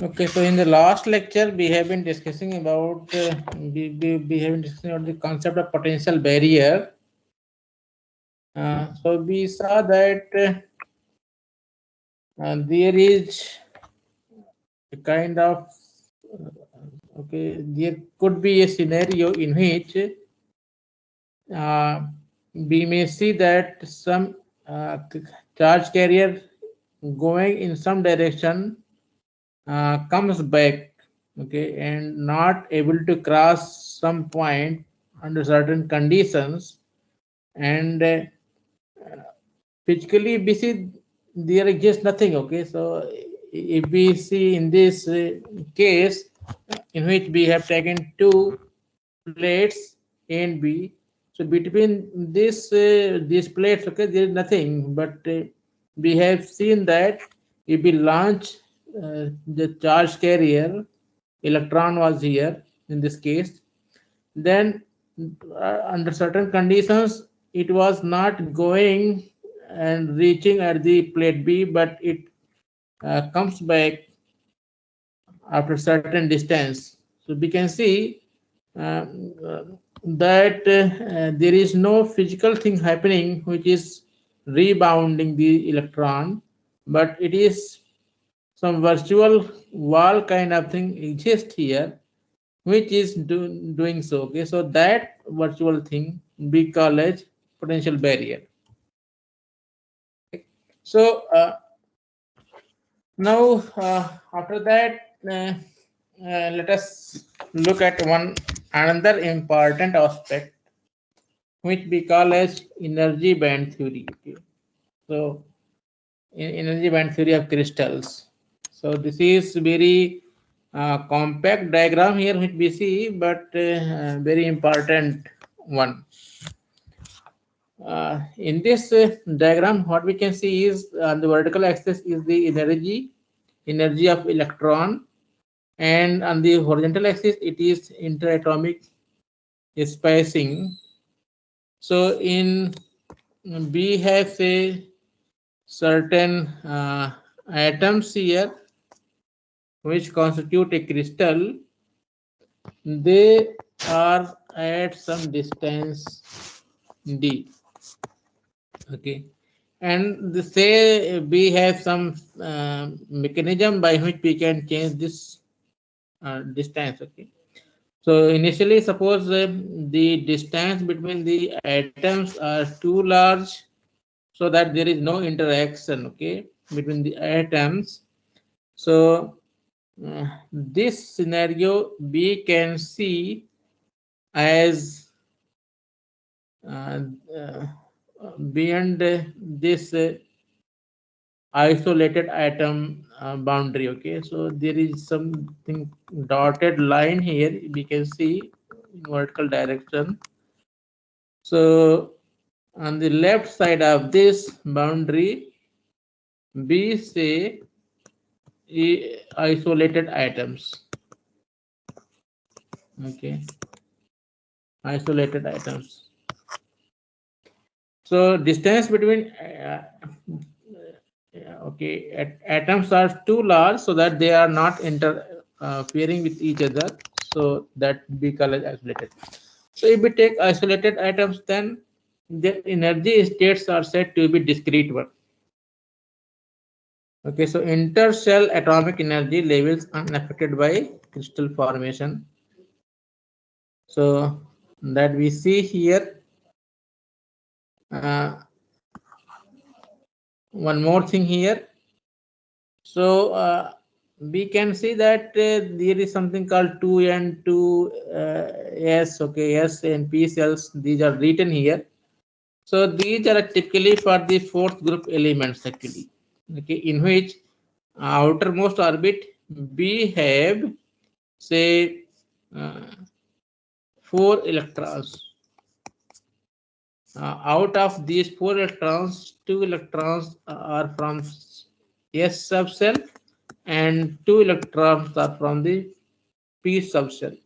Okay, so in the last lecture, we have been discussing about the concept of potential barrier. So we saw that there is a kind of there could be a scenario in which we may see that some charge carrier going in some direction comes back, okay, and not able to cross some point under certain conditions, and physically we see there exists nothing, okay. So if we see in this case in which we have taken two plates A and B, so between these plates, okay, there is nothing, but we have seen that if we launch the charge carrier, electron was here in this case, then under certain conditions it was not going and reaching at the plate B, but it comes back after certain distance. So we can see uh, that there is no physical thing happening which is rebounding the electron, but it is some virtual wall kind of thing exists here which is doing so, okay. So that virtual thing we call as potential barrier. So now after that let us look at one another important aspect which we call as energy band theory, okay. So energy band theory of crystals. So this is very compact diagram here which we see, but very important one. In this diagram, what we can see is on the vertical axis is the energy of electron, and on the horizontal axis it is interatomic spacing. So in we have say certain atoms here which constitute a crystal. They are at some distance d, okay, and the say we have some mechanism by which we can change this distance, okay. So initially suppose the distance between the atoms are too large so that there is no interaction, okay, between the atoms. So this scenario we can see as uh, uh, beyond this isolated atom boundary, okay. So there is something dotted line here we can see in vertical direction. So on the left side of this boundary we say isolated atoms, okay, isolated atoms. So distance between okay, atoms are too large so that they are not interfering with each other, so that we call it isolated. So if we take isolated atoms, then their energy states are said to be discrete one. Okay, so intercell atomic energy levels unaffected by crystal formation. So that we see here. One more thing here. So we can see that there is something called 2n 2s, okay, s and p cells. These are written here. So these are typically for the fourth group elements actually, okay, in which outermost orbit we have say uh, 4 electrons. Out of these 4 electrons, 2 electrons are from S subshell and 2 electrons are from the P subshell.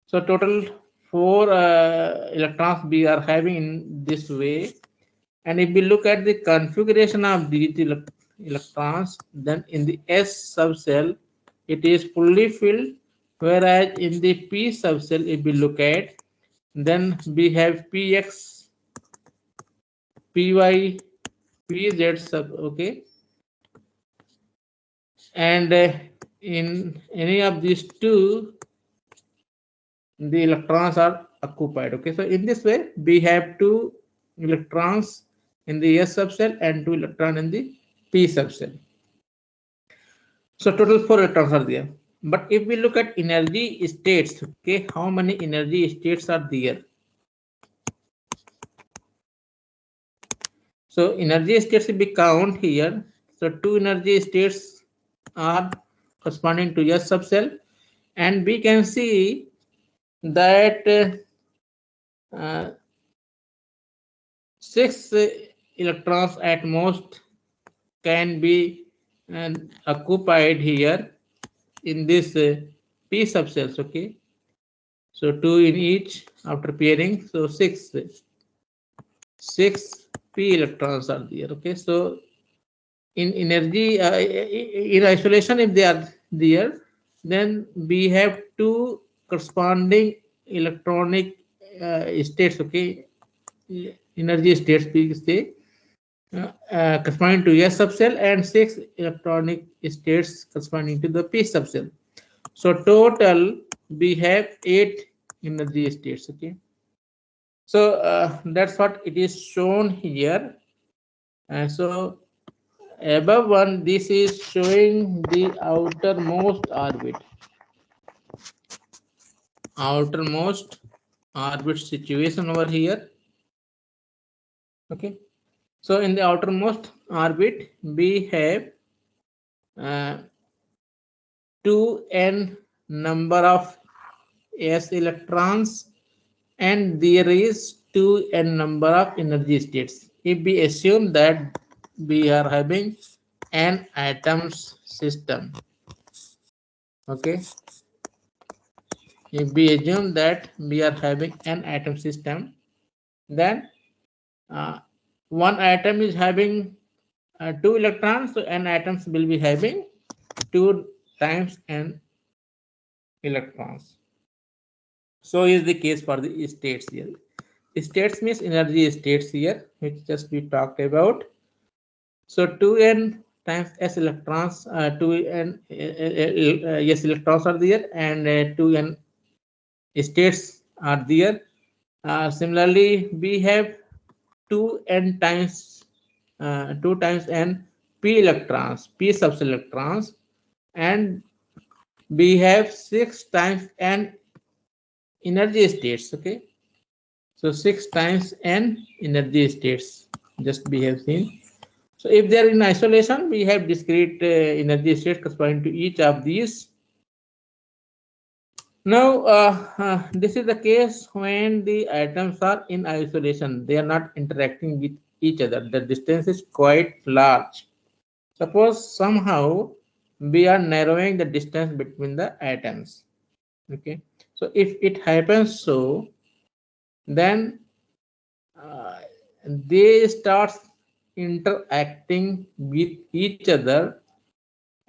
So total 4 electrons we are having in this way. And if we look at the configuration of these electrons, then in the S subcell it is fully filled, whereas in the P subcell, if we look at, then we have Px, Py, Pz sub, okay, and in any of these two, the electrons are occupied. Okay, so in this way we have two electrons in the S subcell and two electrons in the P subcell. So total 4 electrons are there. But if we look at energy states, okay, how many energy states are there? So energy states will be count here. So two energy states are corresponding to S subcell, and we can see that 6 electrons at most can be occupied here in this P subcells. Okay, so 2 in each after pairing, so 6 P electrons are there. Okay, so in energy, in isolation, if they are there, then we have two corresponding electronic states. Okay, energy states, we say, corresponding to S subcell, and 6 electronic states corresponding to the P subcell. So total we have 8 energy states. Okay, so that's what it is shown here. So above one, this is showing the outermost orbit situation over here. Okay, so in the outermost orbit we have 2n number of S electrons, and there is 2n number of energy states. If we assume that we are having an atoms system, okay, if we assume that we are having an atom system, then one atom is having 2 electrons, so n atoms will be having 2 times n electrons. So is the case for the states here. States means energy states here, which just we talked about. So 2n times s electrons, 2n yes electrons are there, and 2n states are there. Similarly, we have 2n times 2 times n p electrons, p subcell electrons, and we have 6 times n energy states. Okay, so 6 times n energy states just we have seen. So if they are in isolation, we have discrete energy states corresponding to each of these. Now this is the case when the atoms are in isolation, they are not interacting with each other, the distance is quite large. Suppose somehow we are narrowing the distance between the atoms. Okay, so if it happens so, then they start interacting with each other,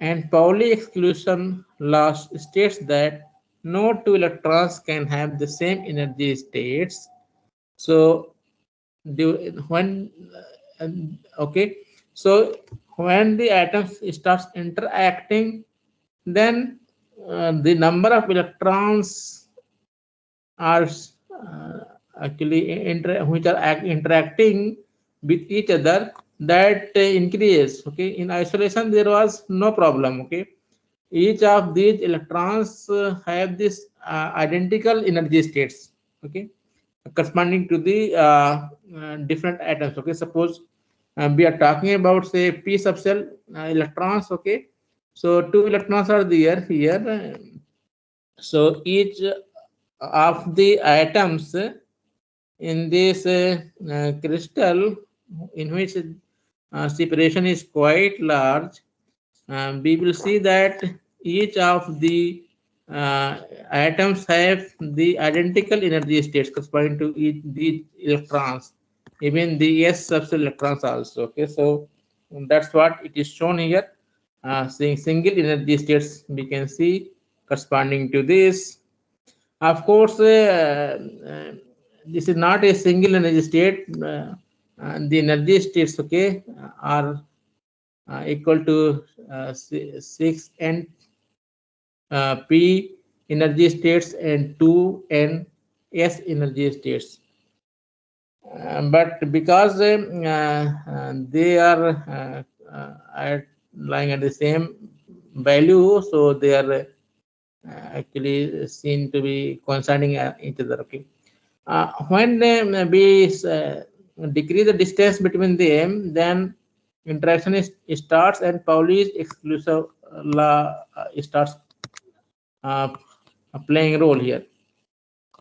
and Pauli exclusion law states that no two electrons can have the same energy states. So when okay, so when the atoms starts interacting, then the number of electrons are actually which are interacting with each other, that increase. Okay, in isolation there was no problem. Okay, each of these electrons have this identical energy states. Okay, corresponding to the different atoms. Okay, suppose we are talking about, say, p subcell electrons. Okay, so 2 electrons are there here. So each of the atoms in this crystal, in which separation is quite large, we will see that each of the atoms have the identical energy states corresponding to each the electrons, even the s subcell electrons also. Okay, so That's what it is shown here. Seeing single energy states, we can see corresponding to this. Of course, this is not a single energy state. The energy states, okay, are equal to 6n p energy states and 2n s energy states. But because they are lying at the same value, so they are actually seen to be coinciding each other. Okay. When we decrease the distance between them, then interaction starts and Pauli's exclusive law starts uh, playing a role here.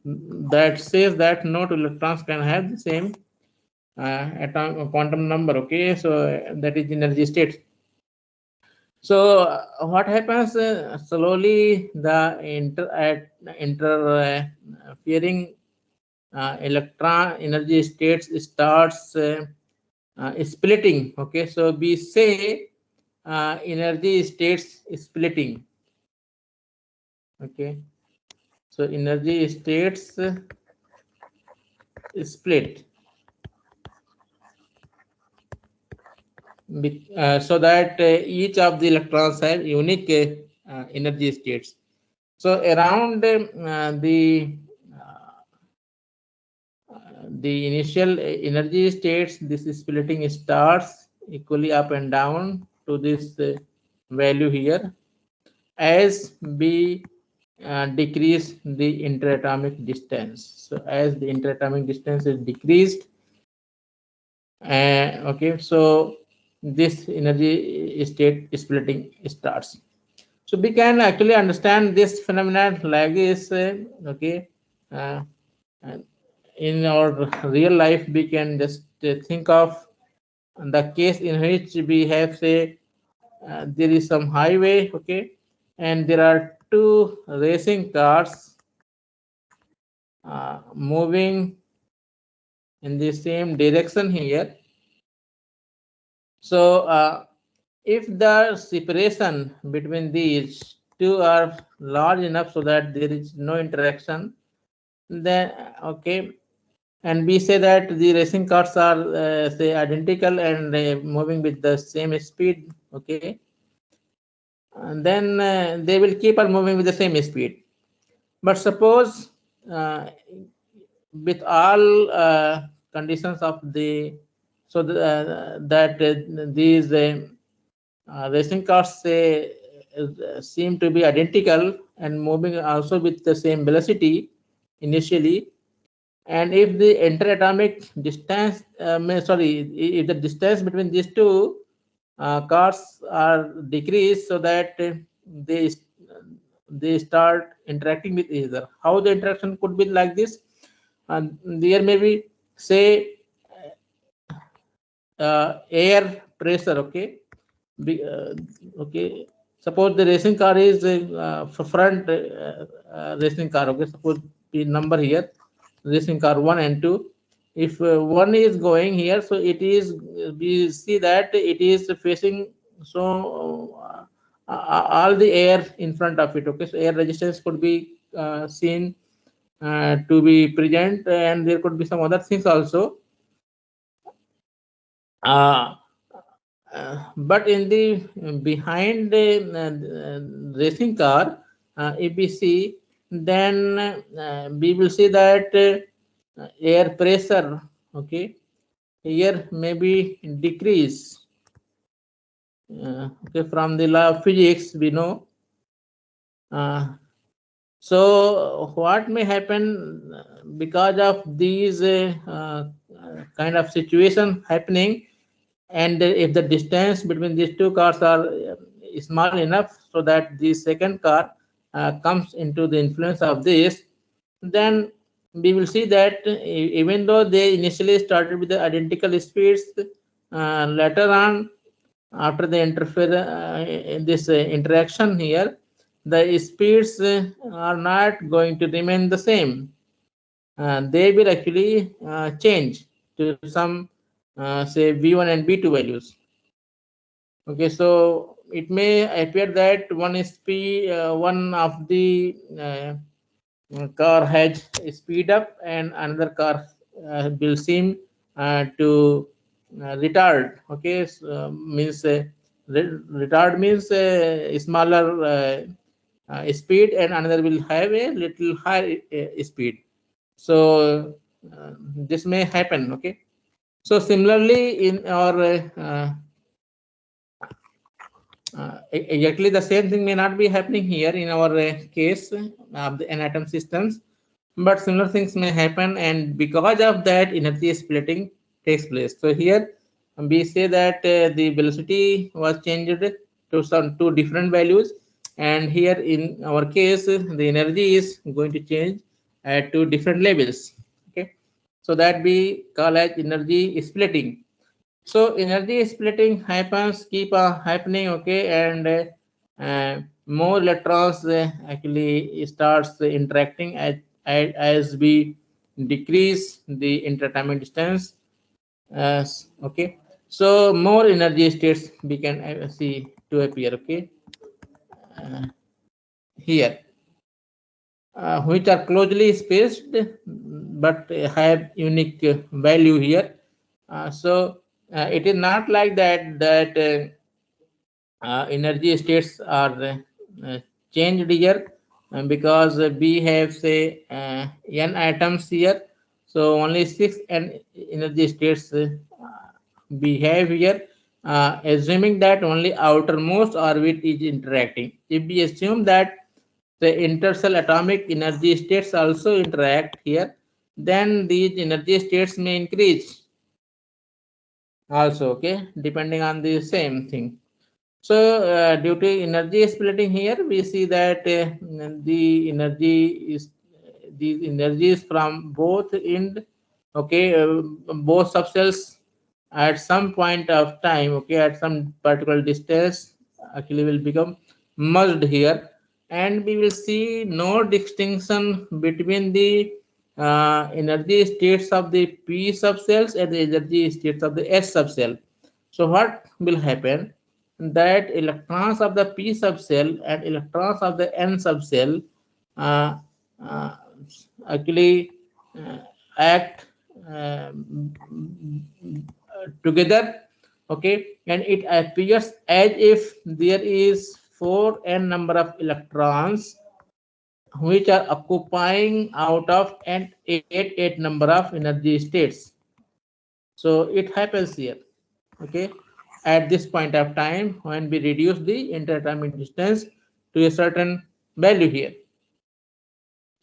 That says that no two electrons can have the same atomic quantum number. Okay, so that is energy state. So what happens slowly the interfering electron energy states starts splitting. Okay, so we say energy states splitting. Okay, so energy states split. So that each of the electrons have unique energy states. So around the initial energy states, this splitting starts equally up and down to this value here as we decrease the interatomic distance. So as the interatomic distance is decreased, okay, so this energy state splitting starts. So we can actually understand this phenomenon like this. Okay, uh, in our real life, we can just think of the case in which we have, say, there is some highway, okay, and there are two racing cars moving in the same direction here. So if the separation between these two are large enough so that there is no interaction, then okay, and we say that the racing cars are say identical and moving with the same speed, okay, and then they will keep on moving with the same speed. But suppose with all conditions of the so that these racing cars seem to be identical and moving also with the same velocity initially, and if the interatomic distance if the distance between these two cars are decreased so that they they start interacting with each other. How the interaction could be like this? And there may be, say, air pressure. Okay, okay. Suppose the racing car is front racing car. Okay, suppose the number here, racing car 1 and 2. If one is going here, so it is, we see that it is facing, so all the air in front of it. Okay, so air resistance could be seen to be present, and there could be some other things also. Uh, but in the behind the racing car, if we see, then we will see that air pressure, okay, here may be decrease. Okay, from the law of physics, we know. So what may happen because of these kind of situation happening, and if the distance between these two cars are small enough so that the second car comes into the influence of this, then we will see that even though they initially started with the identical speeds, later on, after the this interaction here, the speeds are not going to remain the same. They will actually change to some say v1 and v2 values. Okay, so it may appear that one of the car has speed up and another car will seem to retard. Okay, so, means retard means smaller speed, and another will have a little higher speed. So this may happen. Okay, so similarly in our exactly the same thing may not be happening here in our case of the atom systems, but similar things may happen, and because of that energy splitting takes place. So here we say that the velocity was changed to some two different values, and here in our case the energy is going to change at two different levels. Okay, so that we call as energy splitting. So energy splitting happens, keep happening. Okay, and more electrons actually starts interacting as we decrease the interatomic distance. Okay, so more energy states we can see to appear. Okay, uh, here which are closely spaced but have unique value here. So it is not like that energy states are changed here, because we have say n atoms here, so only six n energy states we have here, assuming that only outermost orbit is interacting. If we assume that the intercell atomic energy states also interact here, then these energy states may increase also. Okay, depending on the same thing. So due to energy splitting here, we see that the energy is these energies from both end. Okay, both subcells at some point of time. Okay, at some particular distance, actually will become merged here, and we will see no distinction between the energy states of the p subcells and the energy states of the s subcell. So what will happen? That electrons of the p subcell and electrons of the n subcell uh, uh, actually uh, act uh, together. Okay, and it appears as if there is 4n number of electrons which are occupying out of an 8 number of energy states. So it happens here. Okay, at this point of time when we reduce the interatomic distance to a certain value here.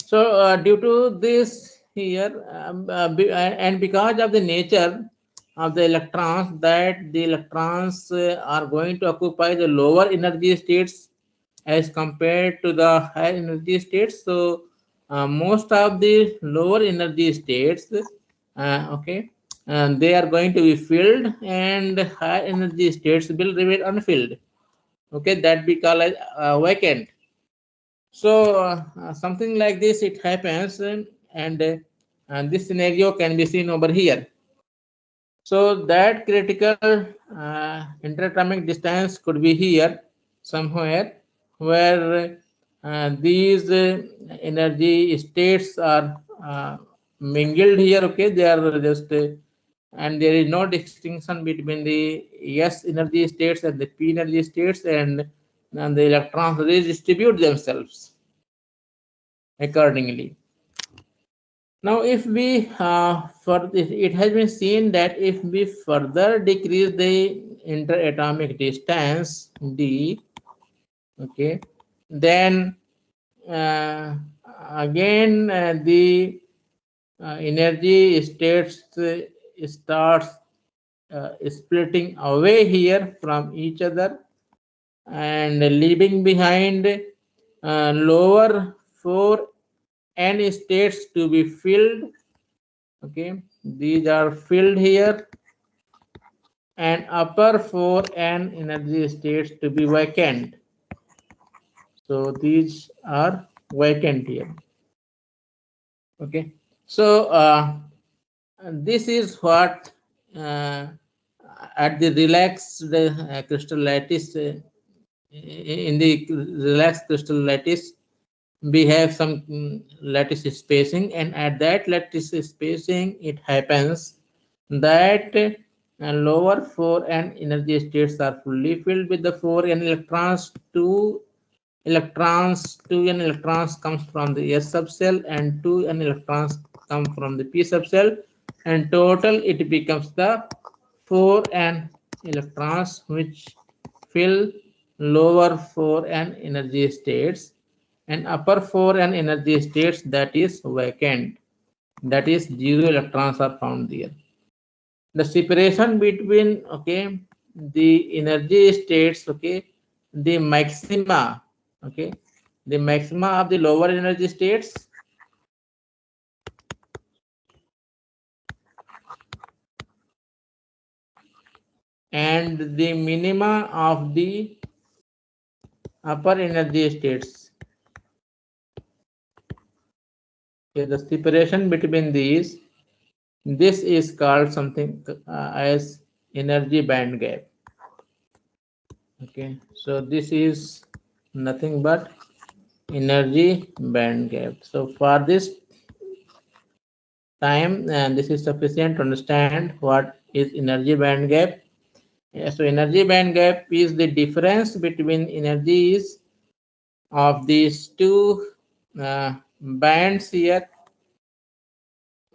So due to this here, and because of the nature of the electrons, that the electrons are going to occupy the lower energy states as compared to the higher energy states. So most of the lower energy states, okay, and they are going to be filled, and high energy states will remain unfilled. Okay, that we call as vacant. So something like this it happens, and this scenario can be seen over here. So that critical interatomic distance could be here somewhere, where these energy states are mingled here. Okay, they are just and there is no distinction between the s energy states and the p energy states, and the electrons redistribute themselves accordingly. Now, if we it has been seen that if we further decrease the interatomic distance d, okay, then uh, again the energy states starts splitting away here from each other and leaving behind lower 4n states to be filled. Okay, these are filled here, and upper 4n energy states to be vacant. So these are vacant here. Okay, so this is what uh, at the relaxed crystal lattice, in the relaxed crystal lattice, we have some lattice spacing, and at that lattice spacing, it happens that lower 4n energy states are fully filled with the 4n electrons. 2n electrons comes from the S subcell, and 2n electrons come from the P subcell, and total it becomes the 4n electrons which fill lower 4n energy states, and upper 4n energy states that is vacant, that is 0 electrons are found there. The separation between the energy states, the maxima, the maxima of the lower energy states and the minima of the upper energy states. Okay, the separation between these, this is called something as energy band gap. Okay, so this is nothing but energy band gap. So for this time, and this is sufficient to understand what is energy band gap. So energy band gap is the difference between energies of these two bands here.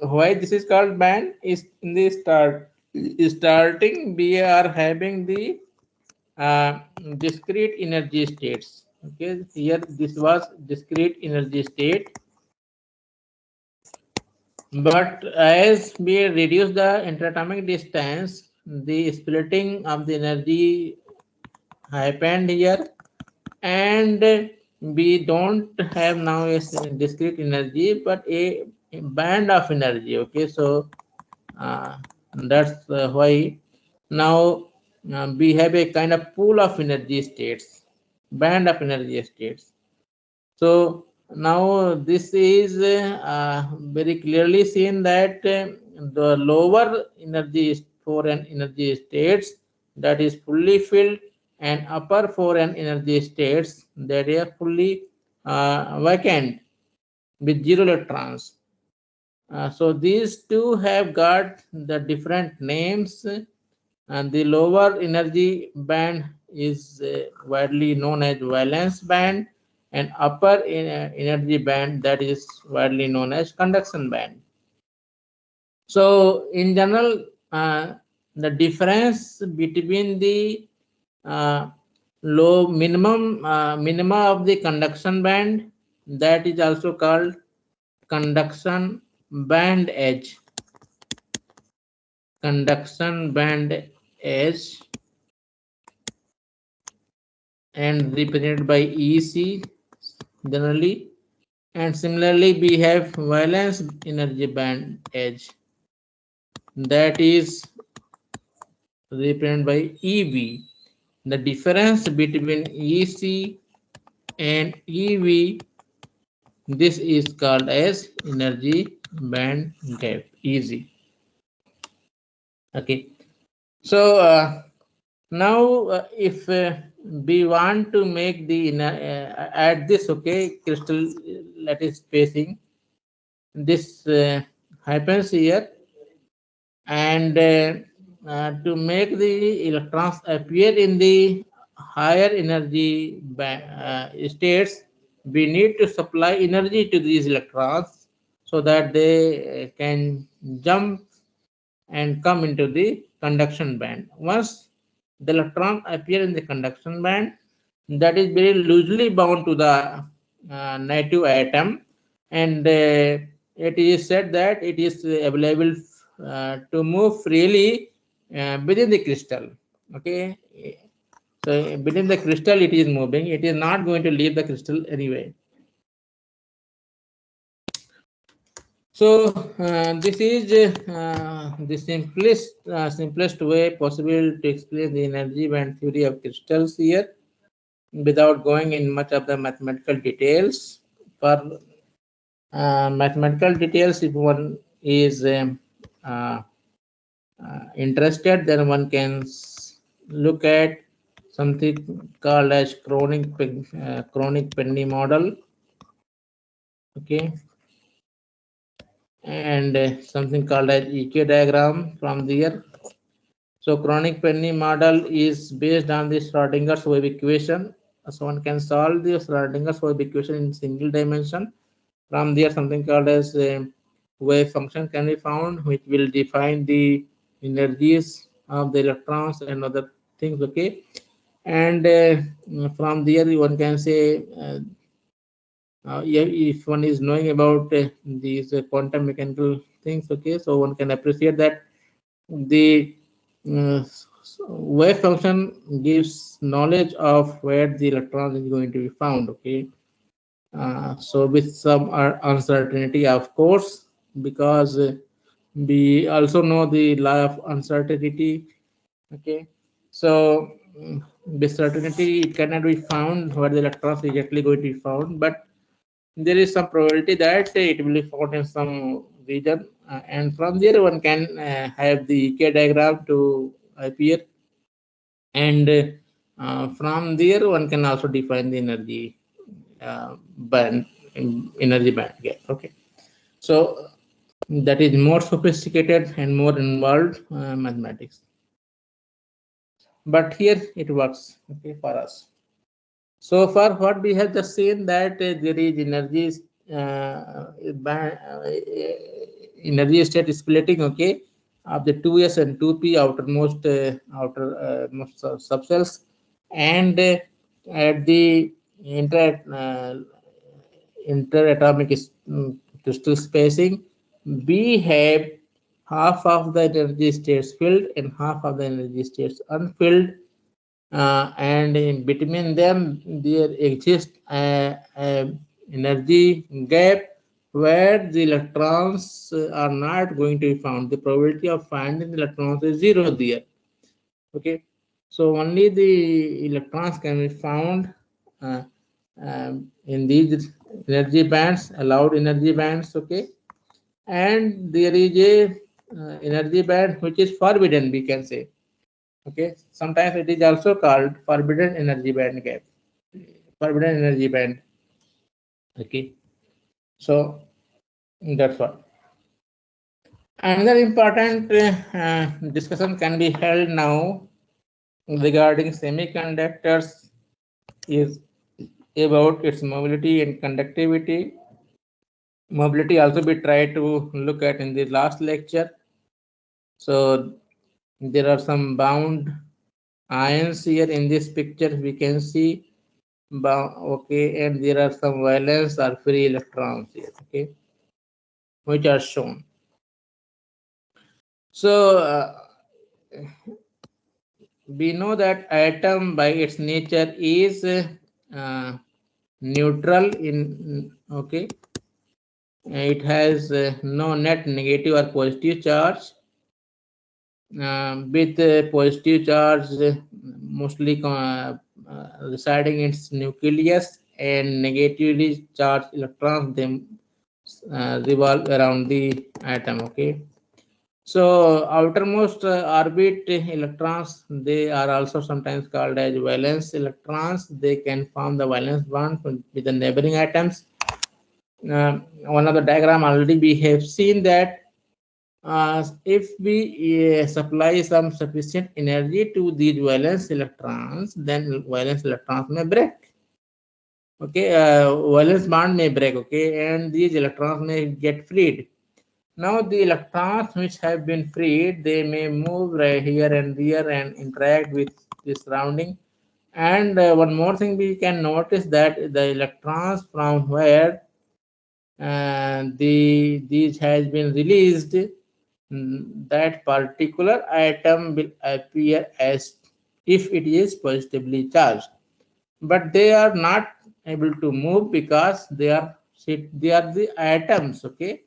Why this is called band is in the starting we are having the discrete energy states. Okay, here this was discrete energy state, but as we reduce the interatomic distance, the splitting of the energy happened here, and we don't have now a discrete energy but a band of energy. Okay, so that's why now we have a kind of pool of energy states, band of energy states. So now this is very clearly seen that the lower energy 4n energy states that is fully filled, and upper 4n energy states that are fully vacant with 0 electrons. So these two have got the different names, and the lower energy band is widely known as valence band, and upper energy band that is widely known as conduction band. So in general, the difference between the minima of the conduction band, that is also called conduction band edge. Conduction band edge, and represented by EC generally, and similarly we have valence energy band edge, that is represented by EV. The difference between EC and EV, this is called as energy band gap, easy. Okay, so now if we want to make the add this crystal lattice spacing, this happens here, and to make the electrons appear in the higher energy states, we need to supply energy to these electrons so that they can jump and come into the conduction band. Once the electron appear in the conduction band, that is very loosely bound to the native atom, and it is said that it is available to move freely within the crystal. Okay, so within the crystal it is moving, it is not going to leave the crystal anyway. So this is the simplest way possible to explain the energy band theory of crystals here, without going in much of the mathematical details. For mathematical details, if one is interested, then one can look at something called as chronic Penny model. Okay, and something called as EK diagram from there. So chronic Penny model is based on the Schrodinger's wave equation. So one can solve the Schrodinger's wave equation in single dimension. From there, something called as wave function can be found, which will define the energies of the electrons and other things. Okay, and from there one can say, yeah, if one is knowing about these quantum mechanical things, okay, so one can appreciate that the uh, wave function gives knowledge of where the electron is going to be found. Okay, so with some uncertainty, of course, because we also know the law of uncertainty. Okay, so with certainty it cannot be found where the electrons is exactly going to be found, but there is some probability that it will be found in some region, and from there one can have the EK diagram to appear, and from there one can also define the energy band, energy band gap. Okay, so that is more sophisticated and more involved mathematics, but here it works, okay, for us. So far, what we have just seen that there is energy state splitting, okay, of the 2s and 2p outermost most subcells, and at the interatomic crystal spacing, we have half of the energy states filled and half of the energy states unfilled, and in between them there exists a energy gap where the electrons are not going to be found. The probability of finding the electrons is zero there. Okay, so only the electrons can be found uh, in these energy bands, allowed energy bands. Okay, and there is a energy band which is forbidden, we can say. Okay, sometimes it is also called forbidden energy band gap, forbidden energy band. Okay, so that's what. Another important discussion can be held now regarding semiconductors is about its mobility and conductivity. Mobility also we tried to look at in the last lecture. So there are some bound ions here in this picture, we can see. Okay, and there are some valence or free electrons here, okay, which are shown. So we know that atom by its nature is neutral in, okay, it has no net negative or positive charge, with positive charge mostly residing in its nucleus, and negatively charged electrons them revolve around the atom. Okay, so outermost orbit electrons, they are also sometimes called as valence electrons. They can form the valence bond with the neighboring atoms. One of the diagram already we have seen that if we supply some sufficient energy to these valence electrons, then valence electrons may break. Okay, valence bond may break. Okay, and these electrons may get freed. Now the electrons which have been freed, they may move right here and there and interact with the surrounding. And one more thing we can notice that the electrons from where these has been released, that particular atom will appear as if it is positively charged, but they are not able to move because they are the atoms. Okay,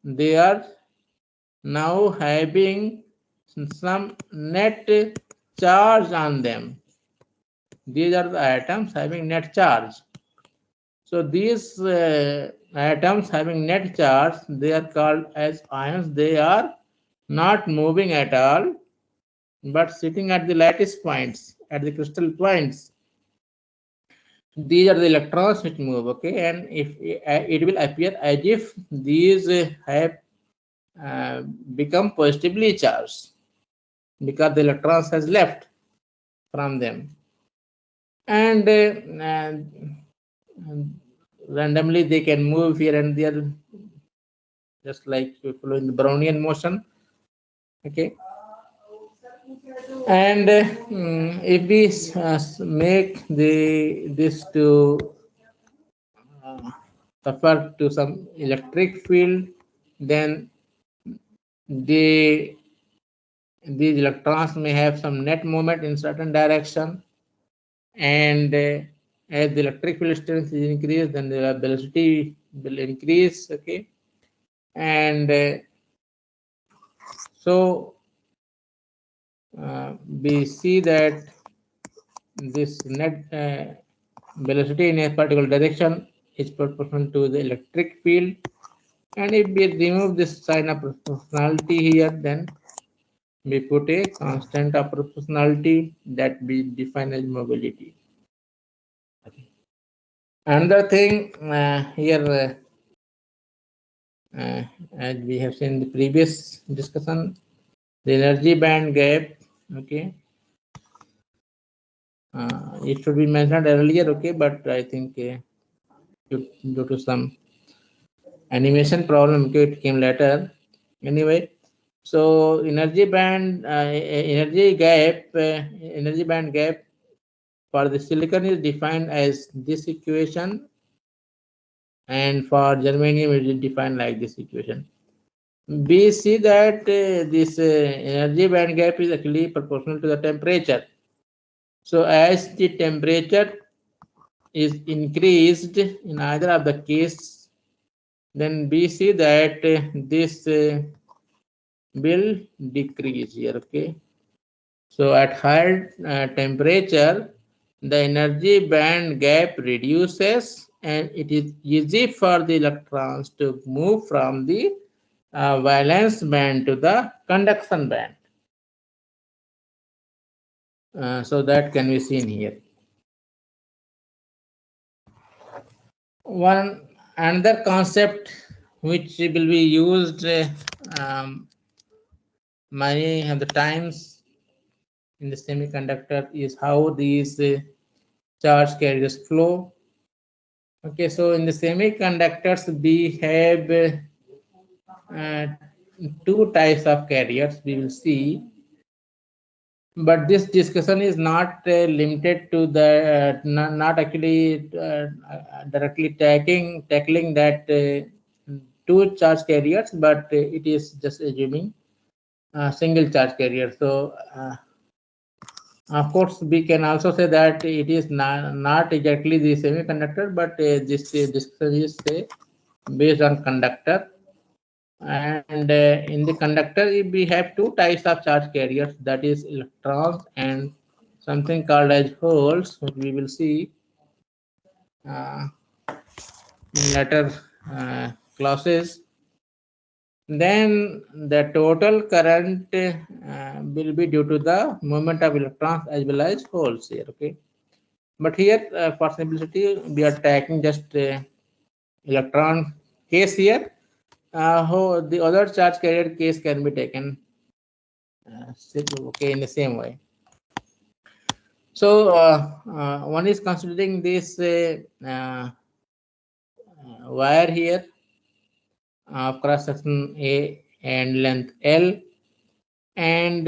they are now having some net charge on them. These are the atoms having net charge. So these atoms having net charge, they are called as ions. They are not moving at all, but sitting at the lattice points, at the crystal points. These are the electrons which move, okay, and if it will appear as if these have become positively charged because the electrons has left from them, and randomly they can move here and there, just like following the Brownian motion, okay. And if we make this to refer to some electric field, then these electrons may have some net moment in certain direction, and as the electric field strength is increased, then the velocity will increase, okay. And so we see that this net velocity in a particular direction is proportional to the electric field, and if we remove this sign of proportionality here, then we put a constant of proportionality that we define as mobility. Another thing here, as we have seen in the previous discussion, the energy band gap, okay. It should be mentioned earlier, okay, but I think due to some animation problem, okay, it came later. Anyway, so energy band gap for the silicon is defined as this equation, and for germanium it is defined like this equation. We see that this energy band gap is actually proportional to the temperature. So as the temperature is increased in either of the case, then we see that this will decrease here, okay. So at higher temperature, the energy band gap reduces, and it is easy for the electrons to move from the valence band to the conduction band. So that can be seen here. Another concept which will be used many of the times in the semiconductor is how these charge carriers flow. Okay, so in the semiconductors we have two types of carriers we will see, but this discussion is not limited to the not actually directly tackling that two charge carriers, but it is just assuming single charge carrier. So of course we can also say that it is not exactly the semiconductor, but this discussion is based on conductor. And in the conductor we have two types of charge carriers, that is electrons and something called as holes, which we will see in later classes. Then the total current will be due to the movement of electrons as well as holes here, okay. But here for simplicity we are taking just electron case here. The other charge carrier case can be taken okay in the same way. So one is considering this wire here of cross section A and length L, and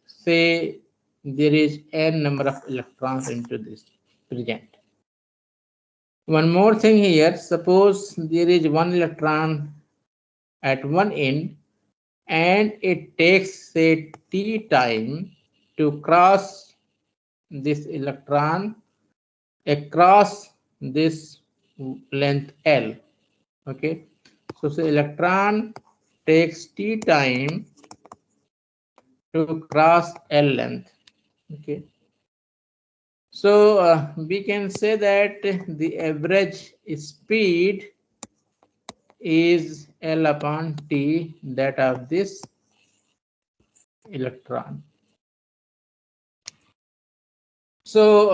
say there is n number of electrons into this present. One more thing here, suppose there is one electron at one end and it takes say t time to cross this electron across this length L, okay. So say electron takes t time to cross L length, okay. So we can say that the average speed is L upon T, that of this electron. So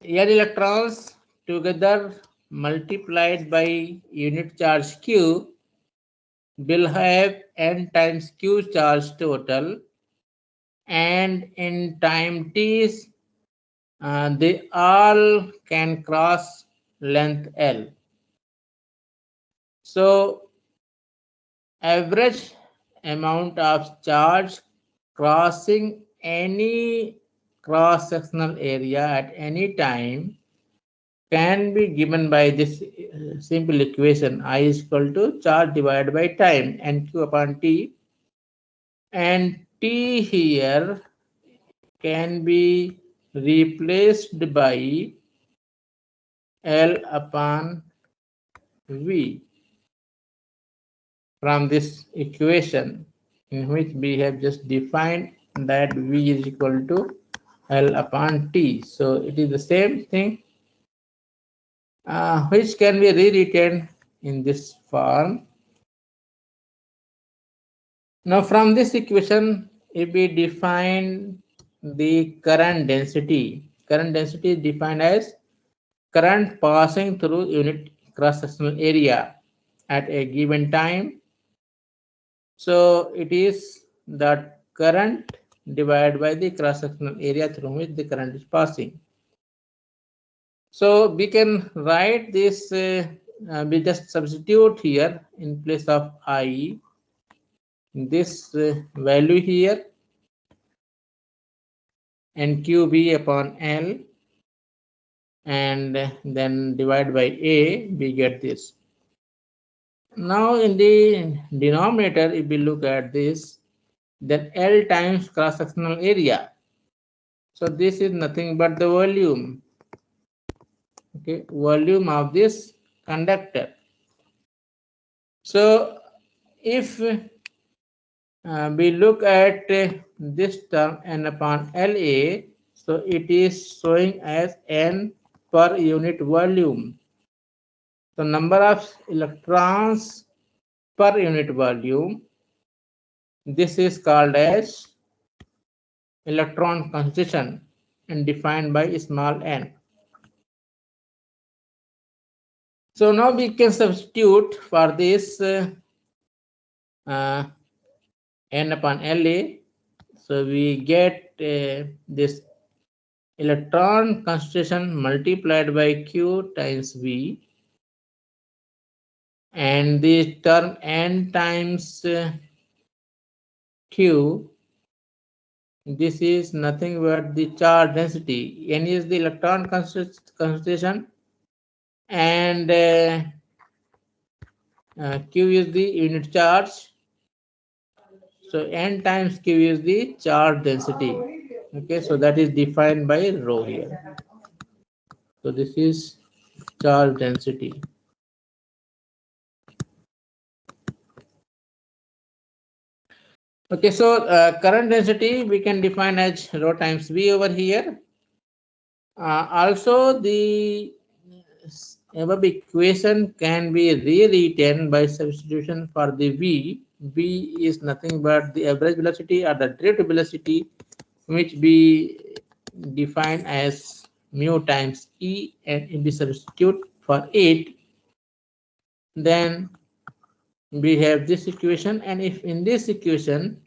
n electrons together multiplied by unit charge q will have n times q charge total, and in time t they all can cross length L. So average amount of charge crossing any cross-sectional area at any time can be given by this simple equation: I is equal to charge divided by time, nq upon t, and t here can be replaced by L upon V from this equation, in which we have just defined that V is equal to L upon T. So it is the same thing, which can be rewritten in this form. Now from this equation, if we define the current density is defined as current passing through unit cross-sectional area at a given time. So it is the current divided by the cross-sectional area through which the current is passing. So we can write this, we just substitute here in place of I this value here, and QB upon L, and then divide by A, we get this. Now in the denominator, if we look at this, then L times cross-sectional area. So this is nothing but the volume, okay, volume of this conductor. So if we look at this term n upon LA, so it is showing as n per unit volume. So number of electrons per unit volume, this is called as electron concentration and defined by small n. So now we can substitute for this n upon La. So we get this electron concentration multiplied by Q times V, and the term n times Q, this is nothing but the charge density. N is the electron concentration, and Q is the unit charge. So n times Q is the charge density. Okay, so that is defined by rho here. So this is charge density. Okay, so current density we can define as rho times V over here. Also, the above equation can be rewritten by substitution for the V. V is nothing but the average velocity or the drift velocity, which we define as mu times E, and if we substitute for it, then we have this equation. And if in this equation,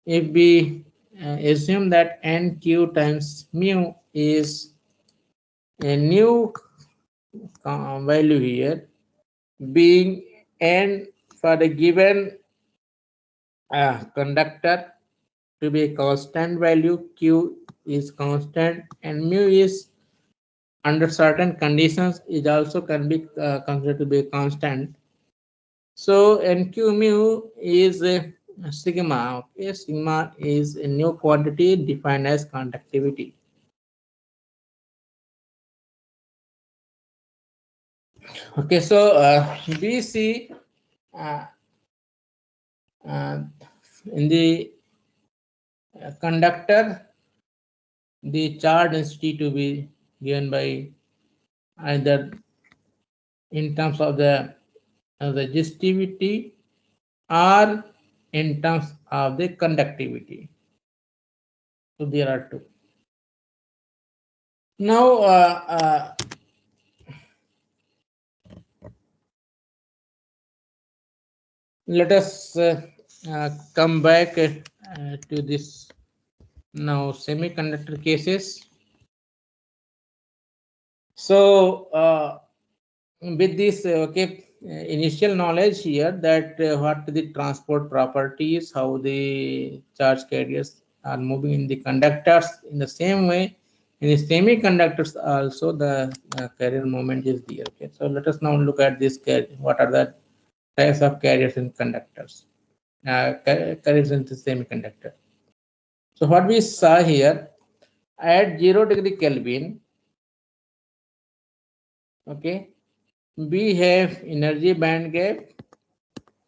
if we assume that nq times mu is a new value here, being n for the given conductor to be a constant value, q is constant, and mu is under certain conditions is also can be considered to be a constant. So nq mu is a sigma. Okay, sigma is a new quantity defined as conductivity. Okay, so we see in the conductor the charge density to be given by either in terms of the resistivity or in terms of the conductivity. So there are two. Now let us come back to this now semiconductor cases. So with this initial knowledge here, that what the transport properties, how the charge carriers are moving in the conductors, in the same way in the semiconductors also the carrier movement is there. Okay, so let us now look at this what are the types of carriers in conductors, carriers in the semiconductor. So what we saw here, at 0 degree Kelvin, okay, we have energy band gap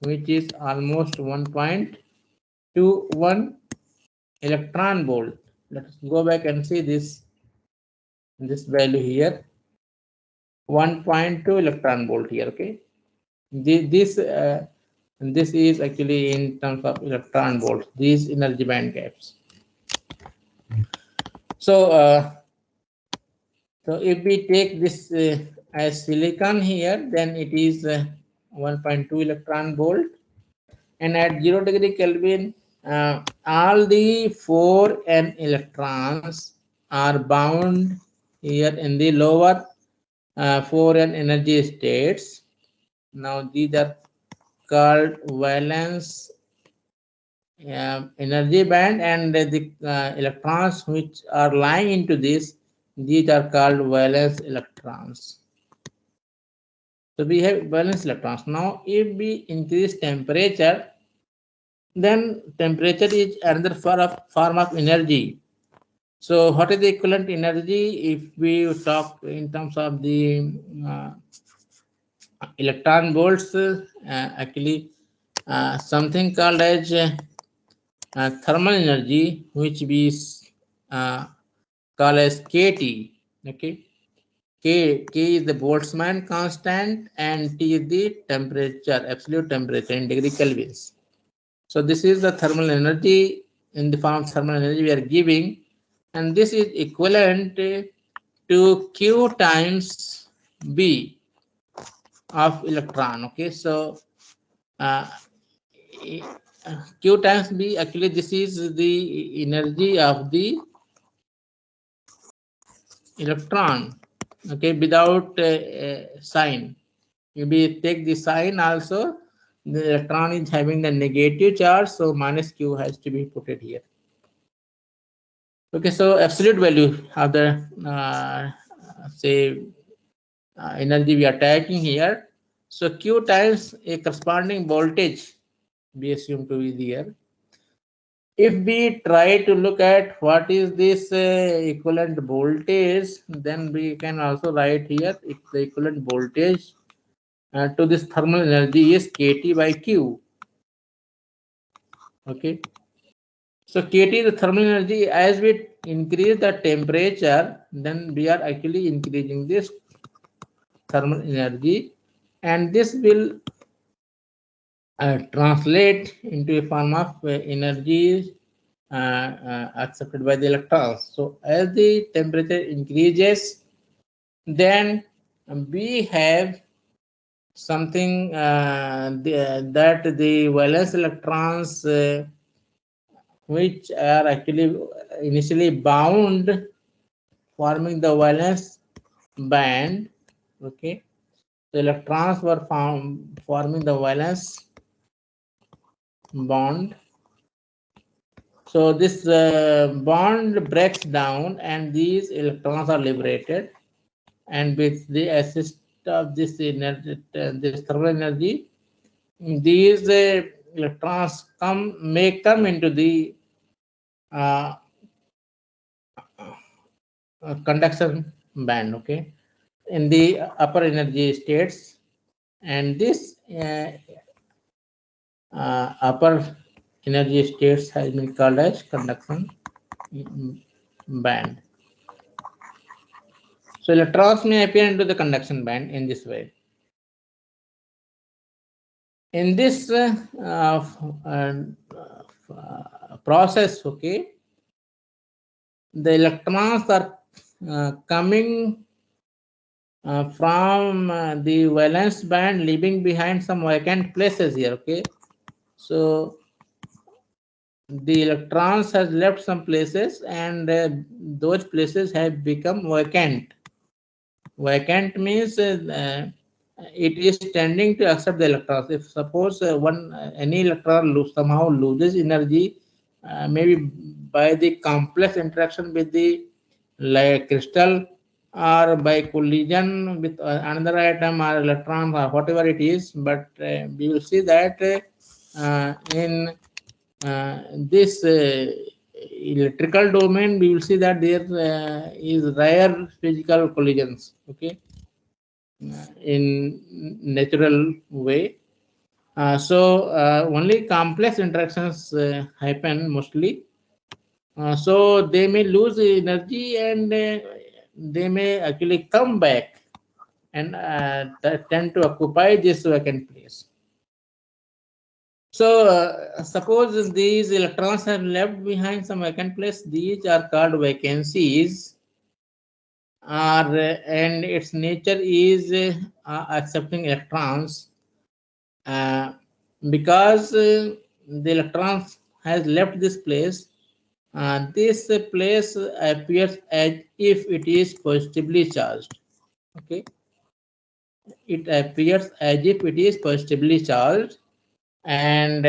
which is almost 1.21 electron volt. Let us go back and see this value here, 1.2 electron volt here. Okay, this is actually in terms of electron volts, these energy band gaps. So so if we take this as silicon here, then it is 1.2 electron volt, and at 0 degree Kelvin, all the 4n electrons are bound here in the lower 4n energy states. Now these are called valence energy band, and the electrons which are lying into this, these are called valence electrons. So we have valence electrons. Now if we increase temperature, then temperature is another form of energy. So what is the equivalent energy if we talk in terms of the electron volts? Actually something called as thermal energy, which we call as kT. Okay, K is the Boltzmann constant and T is the temperature, absolute temperature in degree Kelvins. So this is the thermal energy, in the form of thermal energy we are giving, and this is equivalent to Q times B of electron. Okay, so Q times B, actually this is the energy of the electron. Okay, without sign. If we take the sign also, the electron is having the negative charge, so minus Q has to be put it here. Okay, so absolute value of the say energy we are taking here. So Q times a corresponding voltage we assume to be there. If we try to look at what is this equivalent voltage, then we can also write here if the equivalent voltage to this thermal energy is kT by Q. Okay, so kT is the thermal energy. As we increase the temperature, then we are actually increasing this thermal energy, and this will translate into a form of energy accepted by the electrons. So as the temperature increases, then we have something that the valence electrons which are actually initially bound, forming the valence band. Okay, the electrons were forming the valence bond. So this bond breaks down and these electrons are liberated, and with the assist of this energy, this thermal energy, these electrons may come into the conduction band. Okay, in the upper energy states, and this upper energy states has been called as conduction band. So electrons may appear into the conduction band in this way. In this process, okay, the electrons are coming from the valence band, leaving behind some vacant places here, okay. So the electrons has left some places, and those places have become vacant. Vacant means it is tending to accept the electrons. If suppose any electron somehow loses energy, maybe by the complex interaction with the like crystal, or by collision with another atom or electron or whatever it is, but we will see that in this electrical domain, we will see that there is rare physical collisions, okay, in natural way. So only complex interactions happen mostly. So they may lose energy, and they may actually come back and tend to occupy this vacant place. So suppose these electrons have left behind some vacant place. These are called vacancies, and its nature is accepting electrons, uh, because the electrons has left this place. This place appears as if it is positively charged, okay. It appears as if it is positively charged, and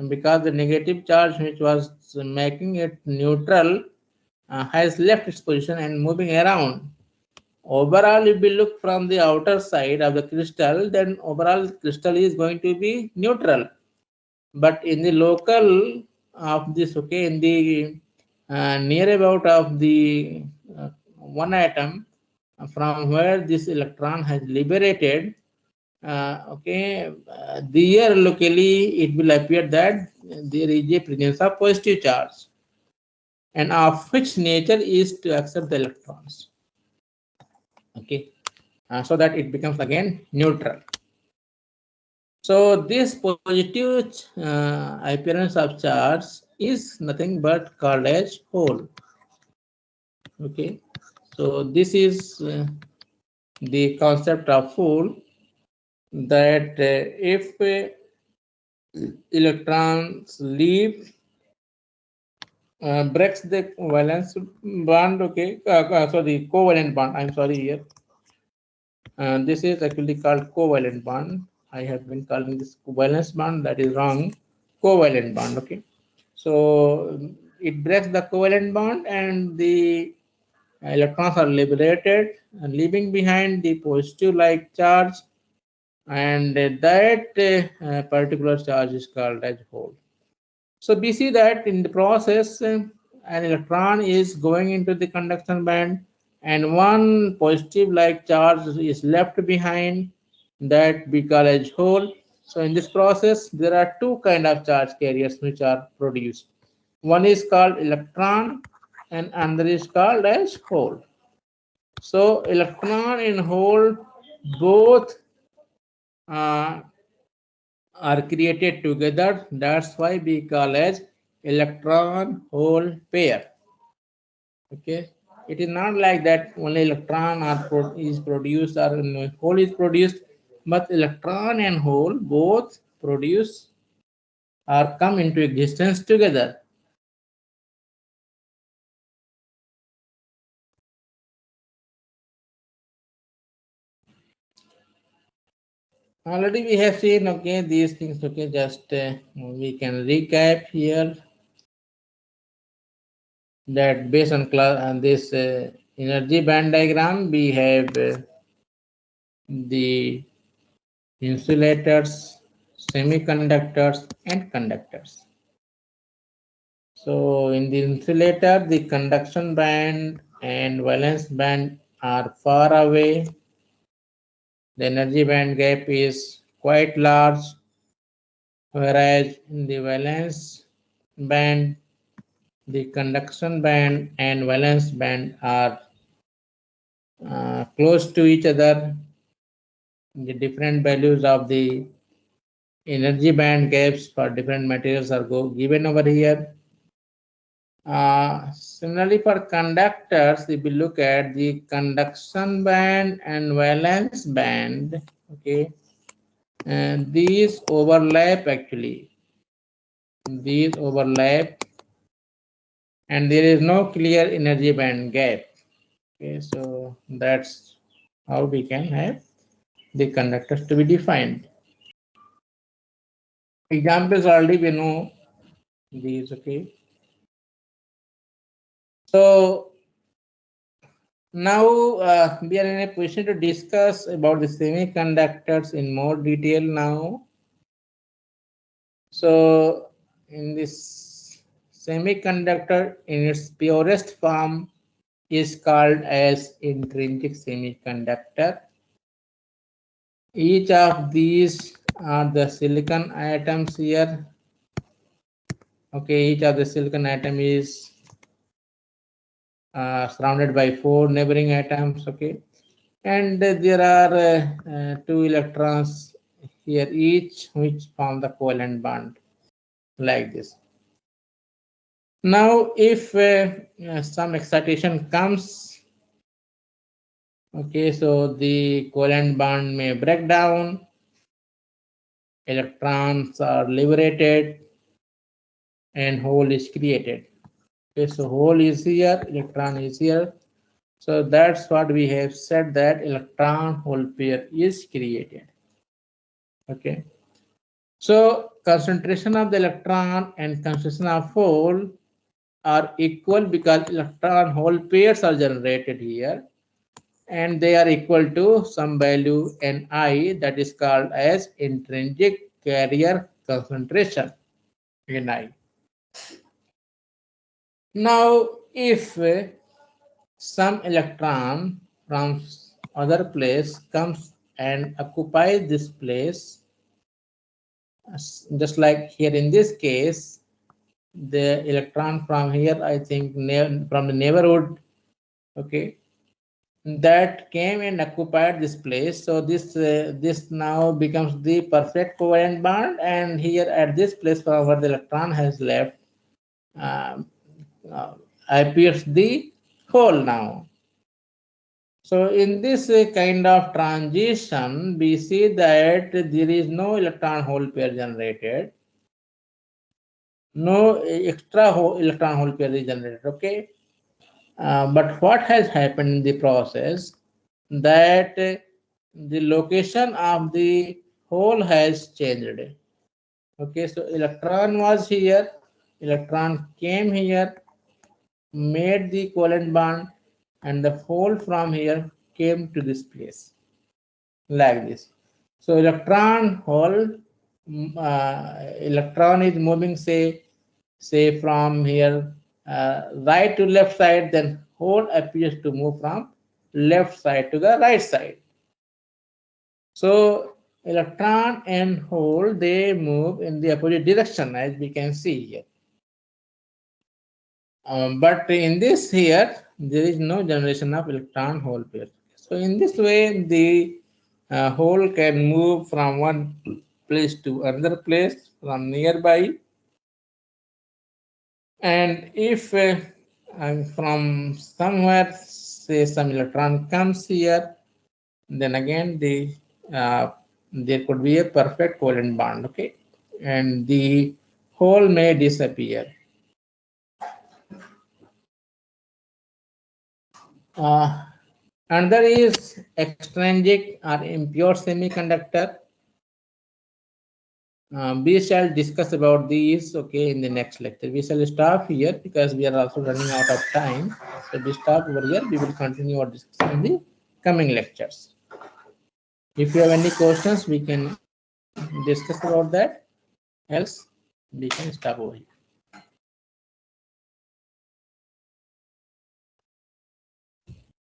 because the negative charge which was making it neutral has left its position and moving around. Overall, if we look from the outer side of the crystal, then overall crystal is going to be neutral. But in the local of this, okay, in the near about of the one atom from where this electron has liberated, okay, there locally it will appear that there is a presence of positive charge, and of which nature is to accept the electrons, okay, so that it becomes again neutral. So this positive appearance of charge is nothing but called as hole, okay. So this is the concept of hole, that if electrons leave breaks the valence bond, okay, sorry, covalent bond, I'm sorry here. This is actually called covalent bond. I have been calling this valence bond, that is wrong. Covalent bond, okay. So it breaks the covalent bond, and the electrons are liberated, leaving behind the positive like charge, and that particular charge is called as hole. So we see that in the process, an electron is going into the conduction band, and one positive like charge is left behind, that we call as hole. So in this process, there are two kind of charge carriers which are produced. One is called electron, and another is called as hole. So electron and hole both uh, are created together. That's why we call as electron hole pair, okay. It is not like that only electron is produced or hole is produced, but electron and hole both produce or come into existence together. Already we have seen, okay, these things, okay. Just we can recap here that based on this energy band diagram, we have the insulators, semiconductors, and conductors. So in the insulator, the conduction band and valence band are far away. The energy band gap is quite large, whereas in the valence band, the conduction band and valence band are close to each other. The different values of the energy band gaps for different materials are given over here. Similarly, for conductors, if we look at the conduction band and valence band, okay, and these overlap actually. These overlap, and there is no clear energy band gap. Okay, so that's how we can have the conductors to be defined. Examples already we know these, okay. So now we are in a position to discuss about the semiconductors in more detail now. So in this semiconductor in its purest form is called as intrinsic semiconductor. Each of these are the silicon atoms here. Okay, each of the silicon atom is surrounded by 4 neighboring atoms. Okay, and there are 2 electrons here each, which form the covalent bond like this. Now if some excitation comes, okay, so the covalent bond may break down, electrons are liberated, and hole is created. Okay, so hole is here, electron is here. So that's what we have said, that electron hole pair is created. Okay. So concentration of the electron and concentration of hole are equal because electron hole pairs are generated here, and they are equal to some value Ni, that is called as intrinsic carrier concentration, Ni. Now if some electron from other place comes and occupies this place, just like here in this case, the electron from here, I think from the neighborhood, okay, that came and occupied this place. So this now becomes the perfect covalent bond, and here at this place from where the electron has left um, appears the hole now. So in this kind of transition, we see that there is no electron hole pair generated. No extra electron hole pair is generated, okay. But what has happened in the process, that the location of the hole has changed. Okay, so electron was here, electron came here, made the covalent bond, and the hole from here came to this place like this. So electron hole, electron is moving, say from here right to left side, then hole appears to move from left side to the right side. So electron and hole, they move in the opposite direction, as we can see here. But in this here, there is no generation of electron hole pair. So in this way, the hole can move from one place to another place from nearby. And if from somewhere, say some electron comes here, then again there could be a perfect covalent bond, okay, and the hole may disappear. Another is extrinsic or impure semiconductor. We shall discuss about these, okay, in the next lecture. We shall stop here because we are also running out of time. So we stop over here. We will continue our discussion in the coming lectures. If you have any questions, we can discuss about that. Else, we can stop over here.